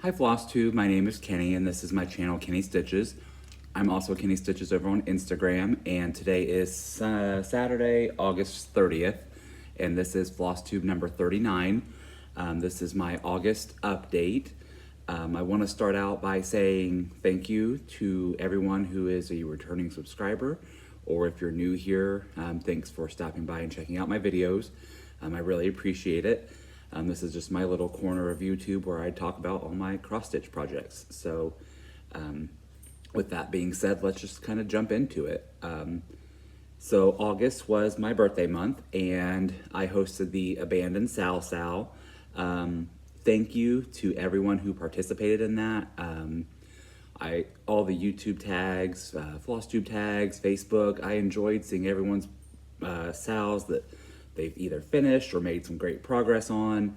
Hi Flosstube, my name is Kenny and this is my channel Kenny Stitches. I'm also Kenny Stitches over on Instagram, and today is Saturday, August 30th, and this is Flosstube number 39. This is my August update. I want to start out by saying thank you to everyone who is a returning subscriber, or if you're new here, thanks for stopping by and checking out my videos. I really appreciate it. This is just my little corner of YouTube where I talk about all my cross-stitch projects. So with that being said, let's just kind of jump into it. So August was my birthday month, and I hosted the Abandoned Sal Sal. Thank you to everyone who participated in that. All the YouTube tags, Flosstube tags, Facebook, I enjoyed seeing everyone's sals that they've either finished or made some great progress on,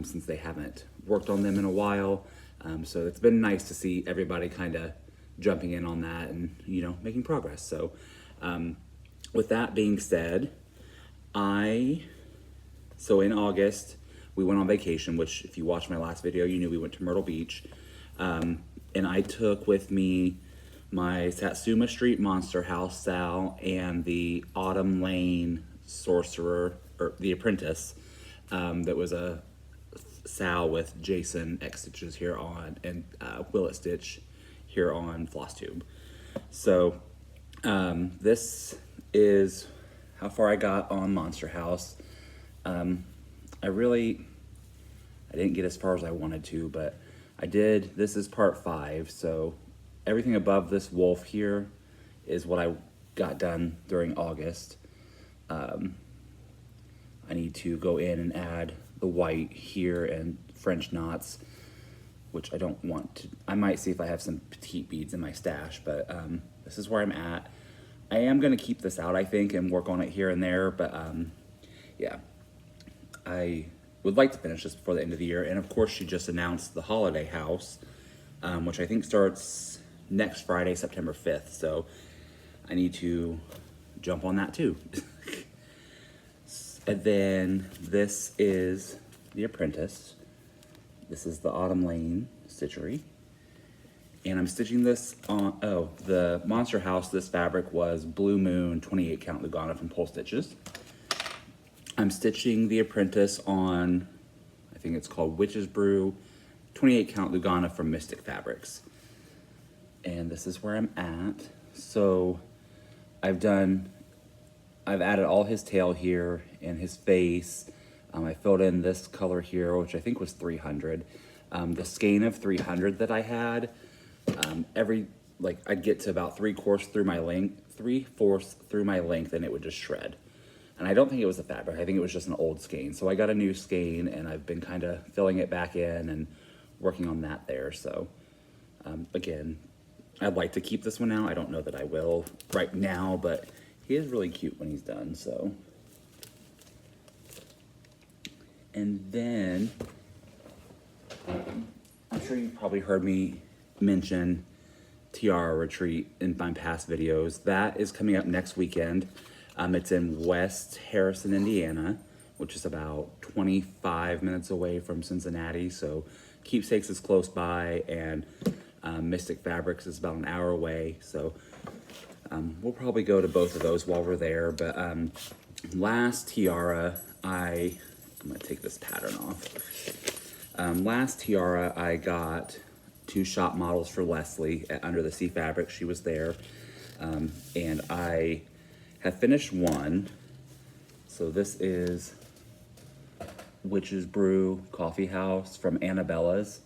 since they haven't worked on them in a while. So it's been nice to see everybody kind of jumping in on that and, making progress. So with that being said, so in August, we went on vacation, which if you watched my last video, you knew we went to Myrtle Beach. And I took with me my Satsuma Street Monster House Sal and the Autumn Lane Sorcerer, or the Apprentice, that was a Sal with Jason X Stitches here on, and Willet Stitch here on Flosstube. So this is how far I got on Monster House. I didn't get as far as I wanted to, but I did. This is part 5, so everything above this wolf here is what I got done during August. I need to go in and add the white here and French knots, which I don't want to. I might see if I have some petite beads in my stash, but this is where I'm at. I am going to keep this out, I think, and work on it here and there, but yeah. I would like to finish this before the end of the year, and of course she just announced the holiday house, which I think starts next Friday, September 5th, so I need to jump on that too. And then this is the Apprentice. This is the Autumn Lane stitchery. And I'm stitching this on, the Monster House, this fabric was Blue Moon 28 count Lugana from Pole Stitches. I'm stitching the Apprentice on, I think it's called Witch's Brew, 28 count Lugana from Mystic Fabrics. And this is where I'm at. So I've added all his tail here and his face. I filled in this color here, which I think was 300. The skein of 300 that I had, I'd get to about 3/4 through my length, 3/4 through my length, and it would just shred. And I don't think it was the fabric, I think it was just an old skein. So I got a new skein, and I've been kind of filling it back in and working on that there. So again, I'd like to keep this one out. I don't know that I will right now, but he is really cute when he's done, so. And then, I'm sure you've probably heard me mention Tiara Retreat in my past videos. That is coming up next weekend. It's in West Harrison, Indiana, which is about 25 minutes away from Cincinnati, so Keepsakes is close by, and Mystic Fabrics is about an hour away, so we'll probably go to both of those while we're there. But last Tiara, I'm gonna take this pattern off. Last Tiara, I got 2 shop models for Leslie at Under the Sea Fabric. She was there, and I have finished one. So this is Witch's Brew Coffee House from Annabella's.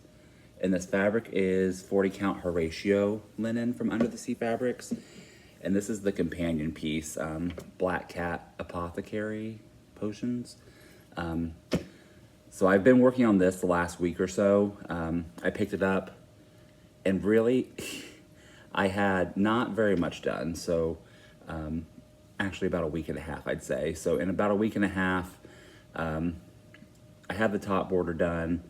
And this fabric is 40 count Horatio linen from Under the Sea Fabrics. And this is the companion piece, Black Cat Apothecary Potions. So I've been working on this the last week or so. I picked it up, and really, I had not very much done. So actually about a week and a half, I'd say. So in about a week and a half, I had the top border done,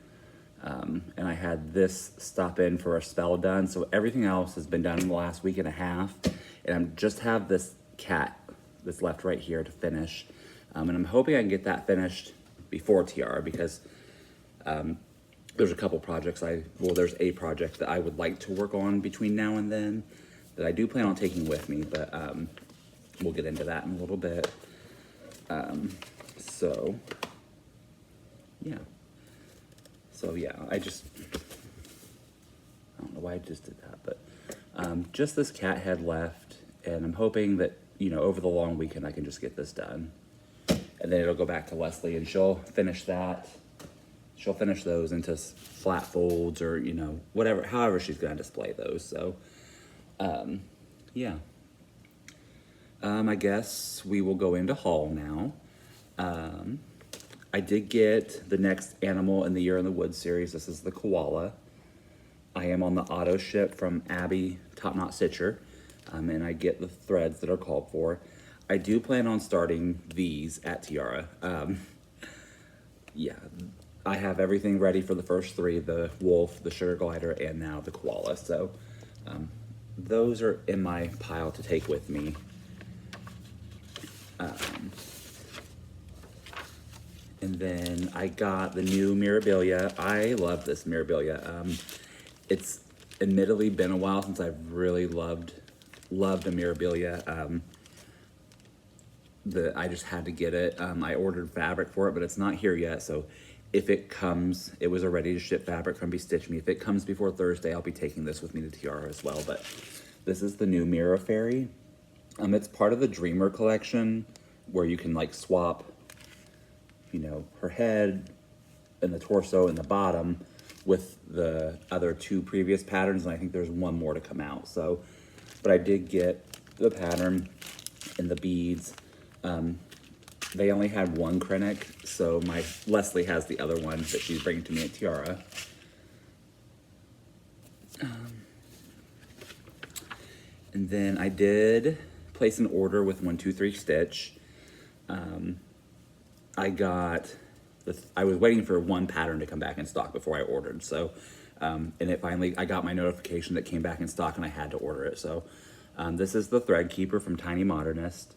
and I had this stop in for a spell done. So everything else has been done in the last week and a half. And I just have this cat that's left right here to finish. And I'm hoping I can get that finished before Tiara, because there's a couple projects there's a project that I would like to work on between now and then that I do plan on taking with me, but we'll get into that in a little bit. So yeah. So yeah, I don't know why I just did that, but just this cat head left, and I'm hoping that, you know, over the long weekend I can just get this done. And then it'll go back to Leslie and she'll finish that. She'll finish those into flat folds or, you know, whatever, however she's gonna display those. So, yeah. I guess we will go into haul now. I did get the next animal in the Year in the Woods series. This is the koala. I am on the auto ship from Abby Top Knot Stitcher, and I get the threads that are called for. I do plan on starting these at Tiara. Yeah, I have everything ready for the first three, the wolf, the sugar glider, and now the koala. So those are in my pile to take with me. And then I got the new Mirabilia. I love this Mirabilia. It's admittedly been a while since I've really loved a Mirabilia. I just had to get it. I ordered fabric for it, but it's not here yet. So if it comes, it was a ready to ship fabric from Be Stitch Me. If it comes before Thursday, I'll be taking this with me to Tiara as well. But this is the new Mira Fairy. It's part of the Dreamer collection where you can like swap, you know, her head and the torso and the bottom with the other two previous patterns, and I think there's one more to come out. So, but I did get the pattern and the beads. They only had one Krennic, so Leslie has the other one that she's bringing to me at Tiara. And then I did place an order with 123 Stitch. I was waiting for one pattern to come back in stock before I ordered. So, and I got my notification that came back in stock and I had to order it. So, this is the Thread Keeper from Tiny Modernist.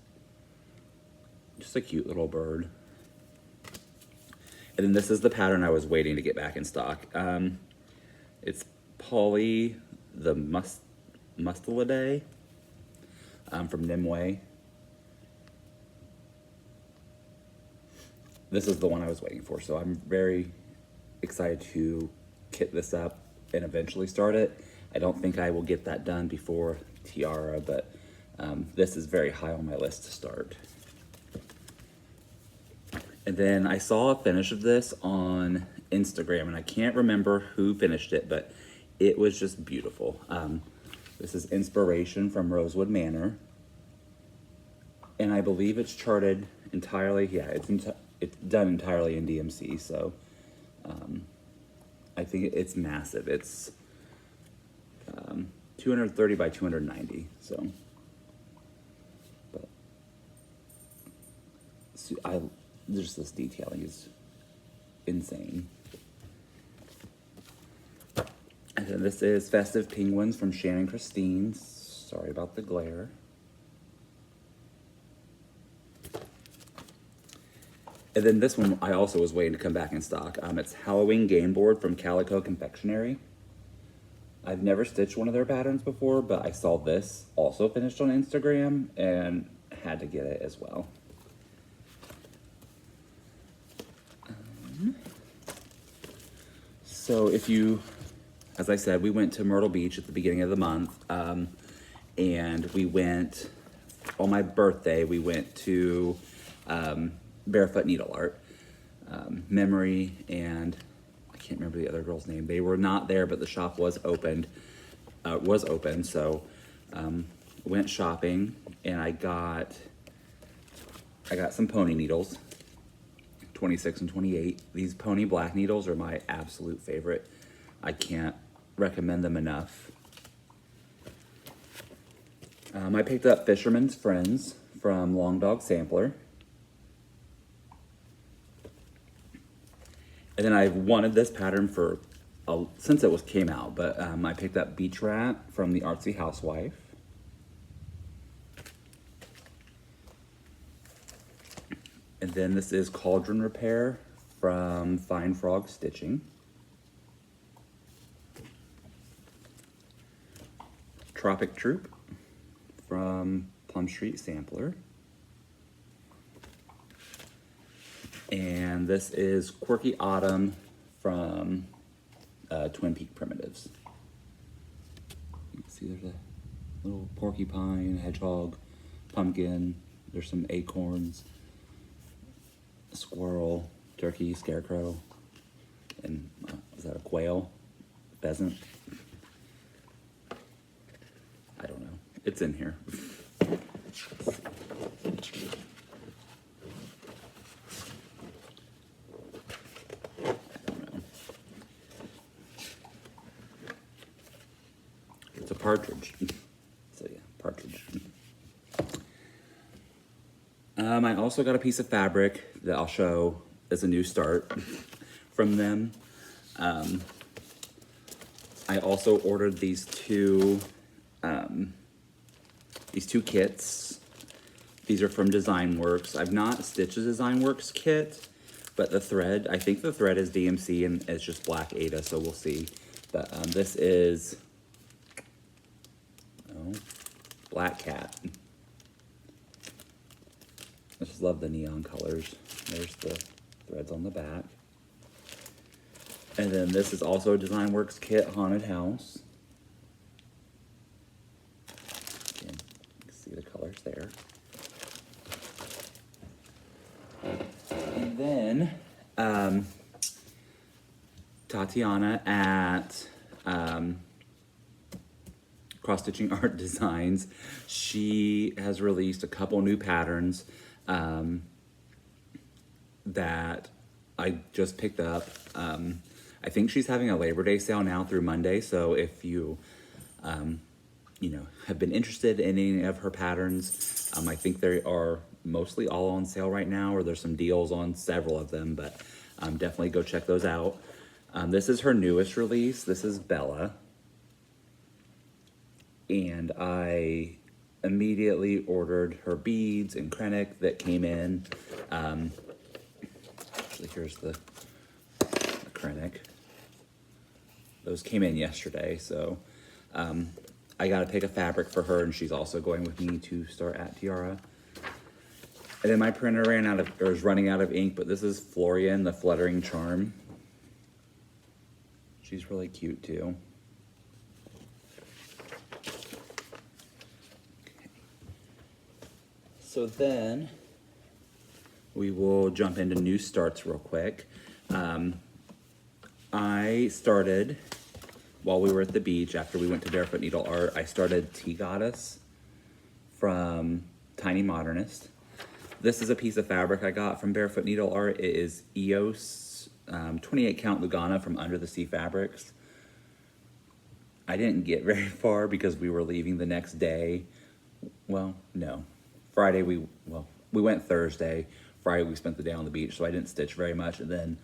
Just a cute little bird. And then this is the pattern I was waiting to get back in stock. It's Polly the Mustelidae from Nimue. This is the one I was waiting for, so I'm very excited to kit this up and eventually start it. I don't think I will get that done before Tiara, but this is very high on my list to start. And then I saw a finish of this on Instagram, and I can't remember who finished it, but it was just beautiful. This is Inspiration from Rosewood Manor, and I believe it's charted entirely. Yeah, it's done entirely in DMC, so I think it's massive. It's 230 by 290, so. But just this detailing is insane. And then this is Festive Penguins from Shannon Christine. Sorry about the glare. And then this one I also was waiting to come back in stock. It's Halloween Game Board from Calico Confectionery. I've never stitched one of their patterns before, but I saw this also finished on Instagram and had to get it as well. So as I said, we went to Myrtle Beach at the beginning of the month, and we went, on my birthday, we went to Barefoot Needle Art. Memory and I can't remember the other girl's name. They were not there, but the shop was open, so went shopping, and I got some pony needles. 26 and 28. These pony black needles are my absolute favorite. I can't recommend them enough. I picked up Fisherman's Friends from Long Dog Sampler. And then I wanted this pattern since it came out, but I picked up Beach Rat from the Artsy Housewife. And then this is Cauldron Repair from Fine Frog Stitching. Tropic Troop from Plum Street Sampler. And this is Quirky Autumn from Twin Peak Primitives. You can see there's a little porcupine, hedgehog, pumpkin. There's some acorns, a squirrel, turkey, scarecrow, and is that a quail? Pheasant? I don't know. It's in here. It's a partridge. So yeah, partridge. I also got a piece of fabric that I'll show as a new start from them. I also ordered these two kits. These are from Design Works. I've not stitched a Design Works kit, but the thread, I think the thread is DMC and it's just black Aida, so we'll see. But this is Black Cat. I just love the neon colors. There's the threads on the back. And then this is also a Design Works kit, Haunted House. Again, you can see the colors there. And then Tatiana at Cross Stitching Art Designs, she has released a couple new patterns that I just picked up. I think she's having a Labor Day sale now through Monday, so if you have been interested in any of her patterns, I think they are mostly all on sale right now, or there's some deals on several of them, but definitely go check those out. This is her newest release. This is Bella. And I immediately ordered her beads and Krennic that came in. Actually, here's the Krennic. Those came in yesterday, so I got to pick a fabric for her, and she's also going with me to start at Tiara. And then my printer is running out of ink, but this is Florian, the Fluttering Charm. She's really cute too. So then we will jump into new starts real quick. I started, while we were at the beach, after we went to Barefoot Needle Art, I started Tea Goddess from Tiny Modernist. This is a piece of fabric I got from Barefoot Needle Art. It is EOS 28 count Lugana from Under the Sea Fabrics. I didn't get very far because we were leaving the next day. Well, no. Friday, we went Thursday. Friday, we spent the day on the beach, so I didn't stitch very much. And then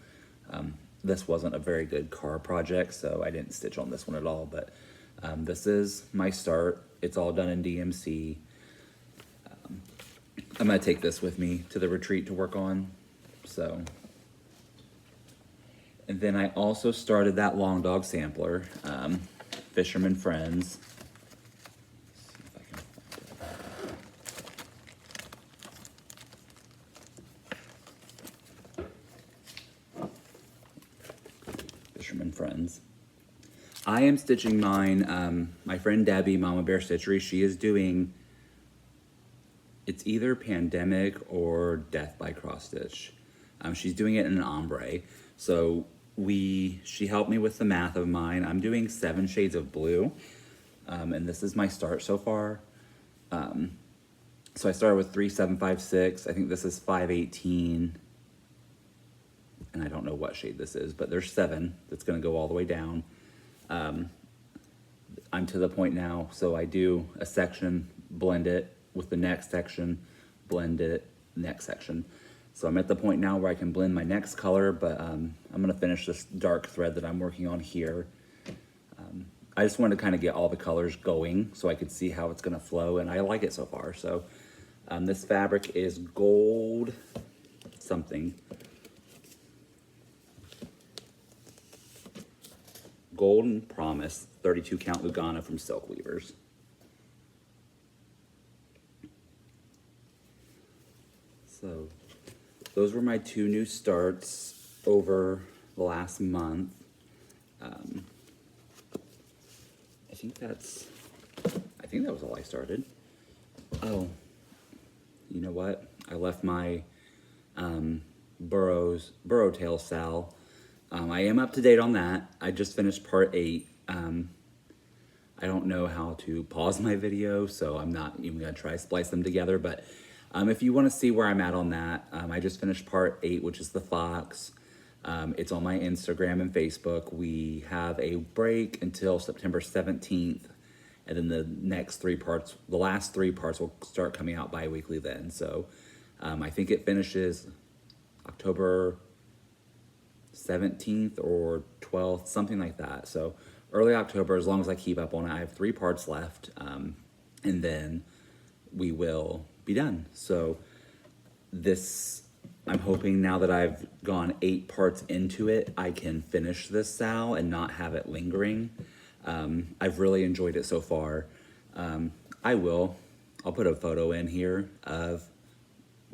this wasn't a very good car project, so I didn't stitch on this one at all. But this is my start. It's all done in DMC. I'm going to take this with me to the retreat to work on. So, and then I also started that Long Dog sampler, Fisherman Friends. Fisherman Friends. I am stitching mine. My friend Debbie, Mama Bear Stitchery, she is doing, it's either Pandemic or Death by Cross Stitch. She's doing it in an ombre. So she helped me with the math of mine. I'm doing 7 shades of blue. And this is my start so far. So I started with 3756. I think this is 518. And I don't know what shade this is, but there's 7 that's going to go all the way down. I'm to the point now, so I do a section, blend it with the next section, blend it, next section. So I'm at the point now where I can blend my next color, but I'm going to finish this dark thread that I'm working on here. I just wanted to kind of get all the colors going so I could see how it's going to flow, and I like it so far. So this fabric is gold something. Golden Promise 32 count Lugana from Silk Weavers. So those were my 2 new starts over the last month. I think that was all I started. Oh, you know what? I left my burrow tail sal. I am up to date on that. I just finished part 8. I don't know how to pause my video, so I'm not even gonna try to splice them together, but if you wanna see where I'm at on that, I just finished part 8, which is the fox. It's on my Instagram and Facebook. We have a break until September 17th, and then the last 3 parts will start coming out bi-weekly then. So I think it finishes October 17th or 12th, something like that. So early October, as long as I keep up on it. I have 3 parts left, and then we will be done. So I'm hoping now that I've gone 8 parts into it, I can finish this sal and not have it lingering. I've really enjoyed it so far. I'll put a photo in here of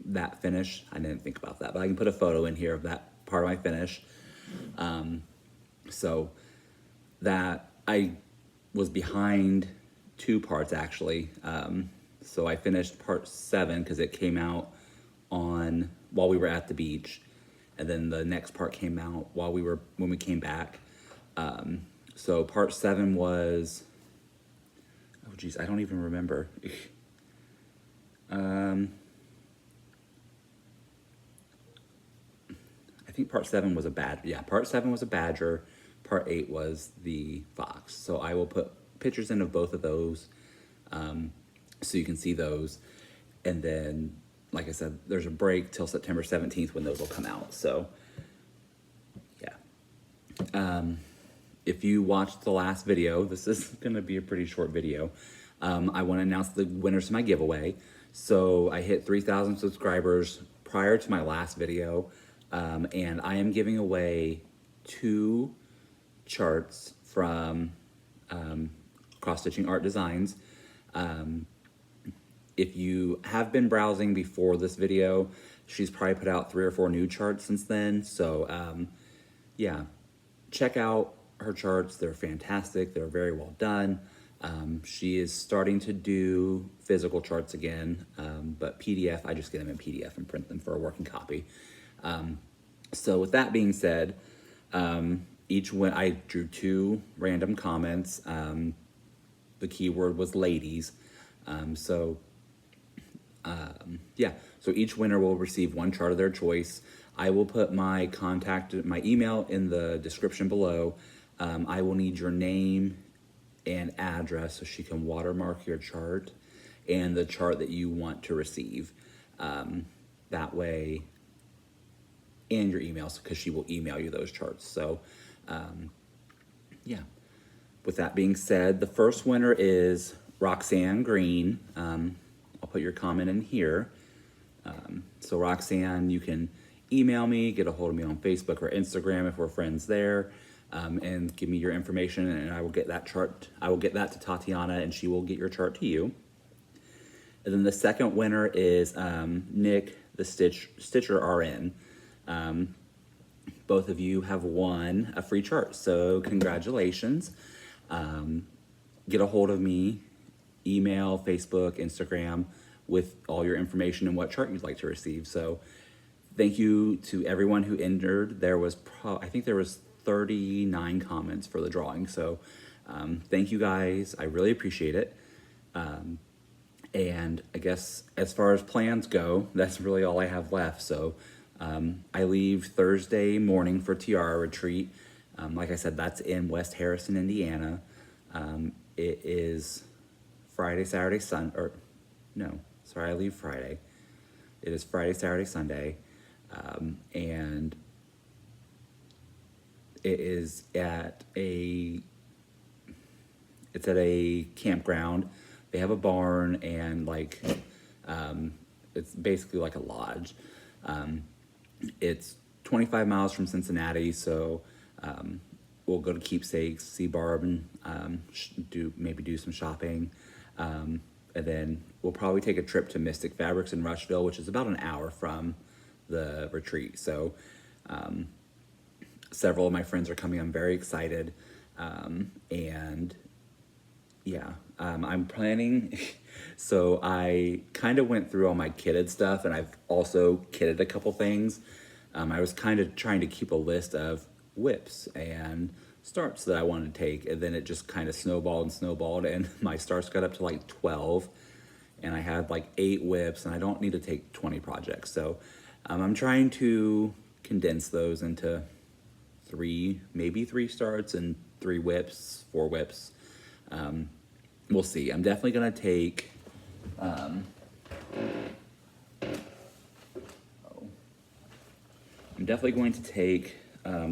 that finish. I didn't think about that, but I can put a photo in here of that part of my finish. So that I was behind 2 parts actually. So I finished part 7 because it came out while we were at the beach, and then the next part came out when we came back. So part 7 was, oh geez, I don't even remember. I think part 7 was a badger. Yeah, part 7 was a badger. Part 8 was the fox. So I will put pictures in of both of those, so you can see those. And then, like I said, there's a break till September 17th when those will come out. So, yeah. If you watched the last video, this is going to be a pretty short video. I want to announce the winners of my giveaway. So I hit 3,000 subscribers prior to my last video, and I am giving away 2 charts from Cross Stitching Art Designs. If you have been browsing before this video, she's probably put out 3 or 4 new charts since then. So yeah, check out her charts. They're fantastic. They're very well done. She is starting to do physical charts again, but PDF, I just get them in PDF and print them for a working copy. So with that being said, I drew 2 random comments. The keyword was ladies. Yeah, so each winner will receive 1 chart of their choice. I will put my email in the description below. I will need your name and address so she can watermark your chart and the chart that you want to receive. That way, and your emails, because she will email you those charts. So, yeah. With that being said, the first winner is Roxanne Green. I'll put your comment in here. So Roxanne, you can email me, get a hold of me on Facebook or Instagram if we're friends there, and give me your information, and I will get that chart. I will get that to Tatiana, and she will get your chart to you. And then the second winner is Nick, the Stitcher RN. Both of you have won a free chart, so congratulations. Get a hold of me, email, Facebook, Instagram, with all your information and what chart you'd like to receive. So thank you to everyone who entered. There was I think there was 39 comments for the drawing. So thank you guys. I really appreciate it. And I guess as far as plans go, that's really all I have left. So I leave Thursday morning for Tiara Retreat. Like I said, that's in West Harrison, Indiana. It is Friday, Saturday, Sunday, or no, sorry, I leave Friday. It is Friday, Saturday, Sunday, and it is at a campground. They have a barn and it's basically like a lodge. It's 25 miles from Cincinnati, so we'll go to Keepsakes, see Barb, and do some shopping. and then we'll probably take a trip to Mystic Fabrics in Rushville, which is about an hour from the retreat. So several of my friends are coming. I'm very excited. And yeah, I'm planning. So I kind of went through all my kitted stuff, and I've also kitted a couple things. I was kind of trying to keep a list of whips and starts that I wanted to take, and then it just kind of snowballed, and my starts got up to like 12, and I had like 8 whips, and I don't need to take 20 projects. So I'm trying to condense those into 3, maybe 3 starts and 3 whips, 4 whips. We'll see. I'm definitely gonna take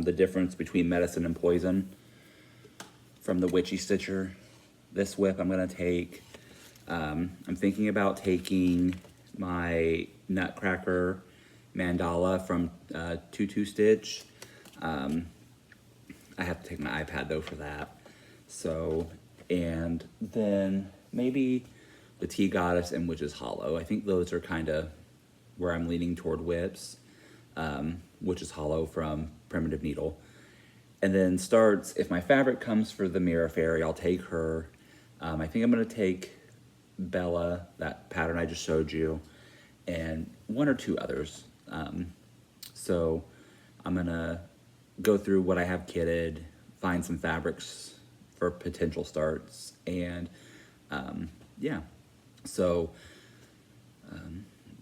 the difference between medicine and poison from the Witchy Stitcher. This whip I'm gonna take. I'm thinking about taking my Nutcracker mandala from Tutu Stitch. I have to take my iPad though for that. So, and then maybe the Tea Goddess and Witch's Hollow. I think those are kind of where I'm leaning toward whips. Witch's Hollow from Primitive Needle. And then starts, if my fabric comes for the Mirror Fairy, I'll take her. I think I'm gonna take Bella, that pattern I just showed you, and 1 or 2 others. So I'm gonna go through what I have kitted, find some fabrics for potential starts, and yeah. So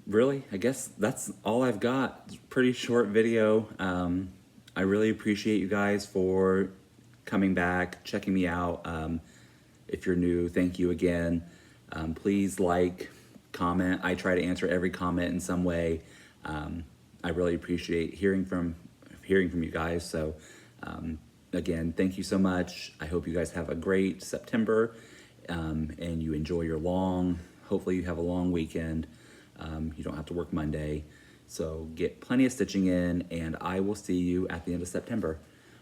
really, I guess that's all I've got. It's a pretty short video. I really appreciate you guys for coming back, checking me out. If you're new, thank you again. Please like, comment. I try to answer every comment in some way. I really appreciate hearing from you guys. So again, thank you so much. I hope you guys have a great September, and you enjoy your hopefully you have a long weekend. You don't have to work Monday. So get plenty of stitching in, and I will see you at the end of September.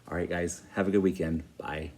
All right, guys, have a good weekend. Bye.